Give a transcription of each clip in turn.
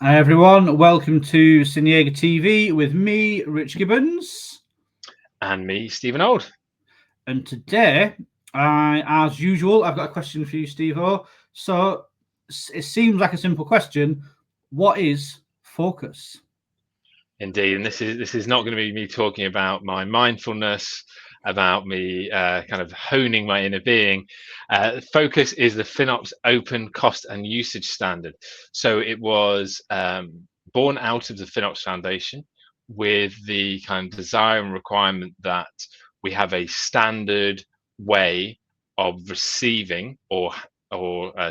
Hi everyone, welcome to SteveO TV with me, Rich Gibbons. And me, Stephen Old. And today, as usual, I've got a question for you, SteveO. So, it seems like a simple question. What is focus? Indeed, and this is not going to be me talking about my mindfulness, about me kind of honing my inner being. Focus is the FinOps Open Cost and Usage Standard. So it was born out of the FinOps Foundation with the kind of desire and requirement that we have a standard way of receiving or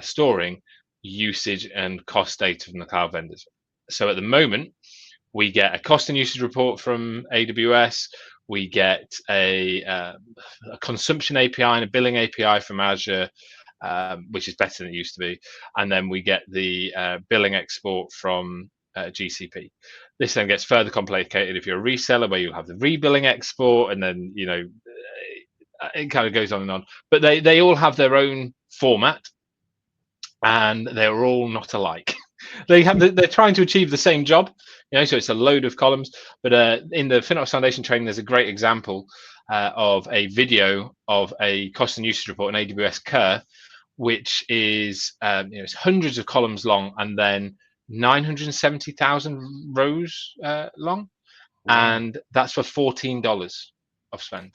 storing usage and cost data from the cloud vendors. So at the moment, we get a cost and usage report from AWS. We get a consumption API and a billing API from Azure, which is better than it used to be. And then we get the billing export from GCP. This then gets further complicated if you're a reseller, where you have the rebilling export, and then it kind of goes on and on. But they all have their own format, and they're all not alike. They're trying to achieve the same job, so it's a load of columns. But in the FinOps Foundation training, there's a great example of a video of a cost and usage report in AWS Curve, which is it's hundreds of columns long and then 970,000 rows long, and that's for $14 of spend.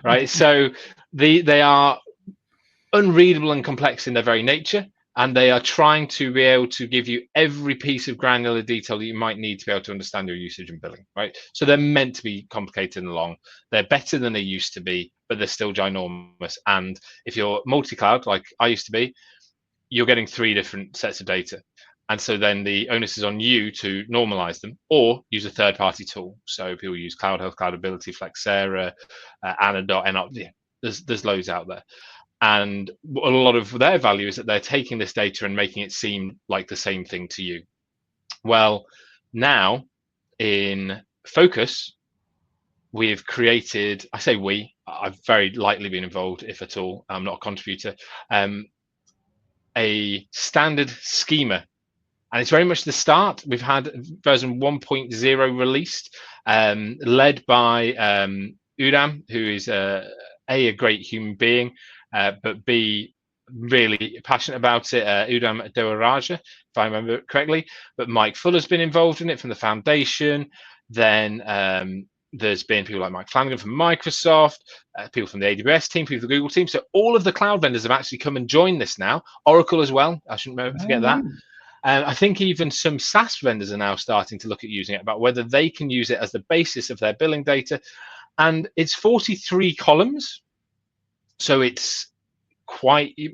Right, so they are unreadable and complex in their very nature, and they are trying to be able to give you every piece of granular detail that you might need to be able to understand your usage and billing, right? So they're meant to be complicated and long. They're better than they used to be, but they're still ginormous. And if you're multi-cloud, like I used to be, you're getting 3 different sets of data. And so then the onus is on you to normalize them or use a third-party tool. So people use Cloud Health, Cloudability, Flexera, Anadot, NOP. There's loads out there. And a lot of their value is that they're taking this data and making it seem like the same thing to you. Well, now in Focus, we've created, I say we, I've very lightly been involved, if at all, I'm not a contributor, a standard schema. And it's very much the start. We've had version 1.0 released, led by Udam, who is a great human being, but B, really passionate about it. Udam Dewaraja, if I remember correctly. But Mike Fuller's been involved in it from the foundation. Then there's been people like Mike Flanagan from Microsoft, people from the AWS team, people from the Google team. So all of the cloud vendors have actually come and joined this now. Oracle as well. I shouldn't forget that. I think even some SaaS vendors are now starting to look at using it, about whether they can use it as the basis of their billing data. And it's 43 columns. So it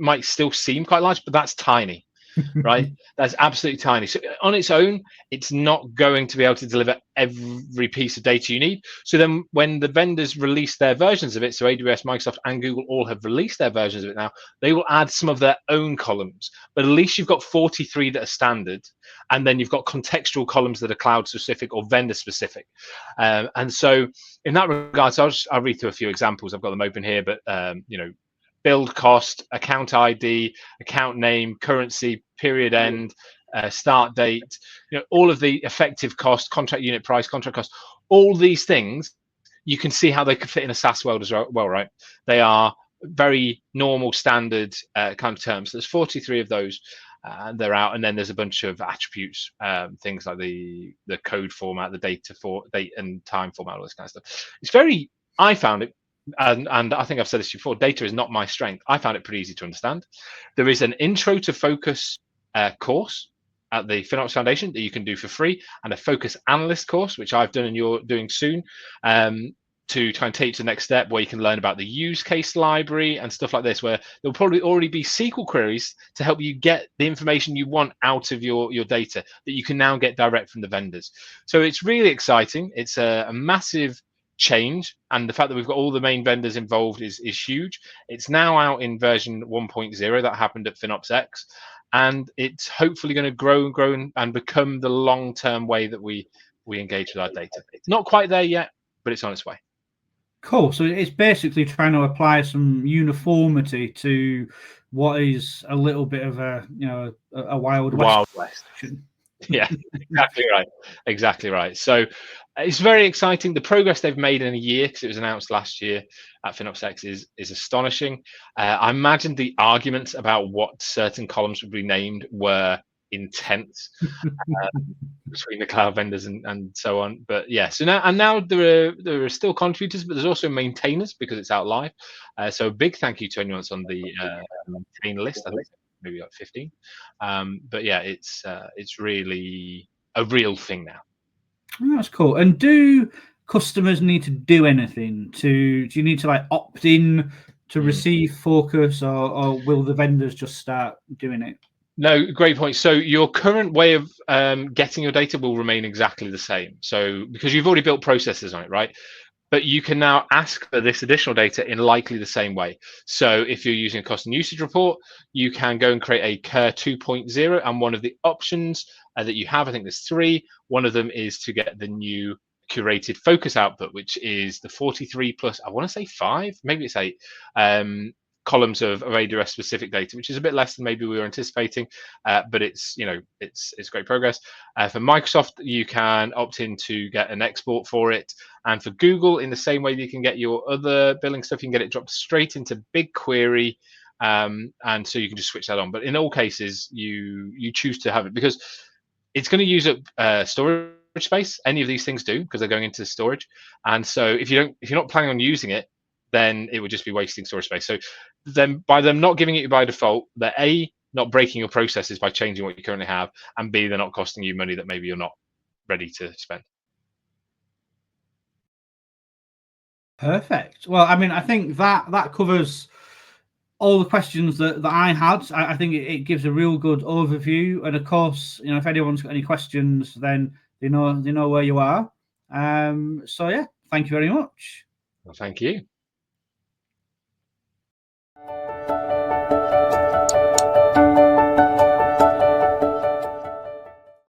might still seem quite large, but that's tiny, right? That's absolutely tiny. So on its own, it's not going to be able to deliver every piece of data you need. So then when the vendors release their versions of it, so AWS, Microsoft, and Google all have released their versions of it now, they will add some of their own columns. But at least you've got 43 that are standard, and then you've got contextual columns that are cloud specific or vendor specific. And so in that regard, so I'll read through a few examples. I've got them open here, but build cost, account ID, account name, currency, period end, start date, all of the effective cost, contract unit price, contract cost, all these things, you can see how they could fit in a SaaS world as well, right? They are very normal, standard kind of terms. There's 43 of those, and they're out, and then there's a bunch of attributes, things like the code format, the date and time format, all this kind of stuff. It's very, I found it, and I think I've said this before, data is not my strength. I found it pretty easy to understand. There is an intro to Focus course at the FinOps Foundation that you can do for free, and a Focus Analyst course, which I've done and you're doing soon, to try and take to the next step, where you can learn about the use case library and stuff like this, where there'll probably already be SQL queries to help you get the information you want out of your data that you can now get direct from the vendors. So it's really exciting. It's a massive change, and the fact that we've got all the main vendors involved is huge. It's now out in version 1.0 that happened at FinOps X, and it's hopefully going to grow and become the long-term way that we engage with our data. It's not quite there yet, but it's on its way. Cool. So it's basically trying to apply some uniformity to what is a little bit of a wild west. Yeah, exactly right. So it's very exciting. The progress they've made in a year, because it was announced last year at FinOps X, is astonishing. I imagine the arguments about what certain columns would be named were intense between the cloud vendors and so on. But yeah, so now there are still contributors, but there's also maintainers because it's out live. So a big thank you to anyone that's on the maintain list. I think maybe like 15. But yeah, it's really a real thing now. Oh, that's cool. And do customers need to do anything do you need to like opt in to receive Focus, or will the vendors just start doing it? No, great point. So your current way of getting your data will remain exactly the same. So because you've already built processes on it, right? But you can now ask for this additional data in likely the same way. So if you're using a cost and usage report, you can go and create a CUR 2.0, and one of the options that you have, I think there's 3. One of them is to get the new curated focus output, which is the 43 plus, I want to say 5, maybe it's 8 columns of AWS specific data, which is a bit less than maybe we were anticipating, but it's it's great progress. For Microsoft, you can opt in to get an export for it, and for Google, in the same way that you can get your other billing stuff, you can get it dropped straight into BigQuery, and so you can just switch that on. But in all cases, you choose to have it because it's going to use up storage space. Any of these things do, because they're going into storage, and so if you're not planning on using it, then it would just be wasting storage space. So then by them not giving it by default, they're A, not breaking your processes by changing what you currently have, and B, they're not costing you money that maybe you're not ready to spend. Perfect. Well, I mean, I think that covers all the questions that I had. I think it gives a real good overview. And of course, if anyone's got any questions, then they know where you are. So yeah, thank you very much. Well, thank you.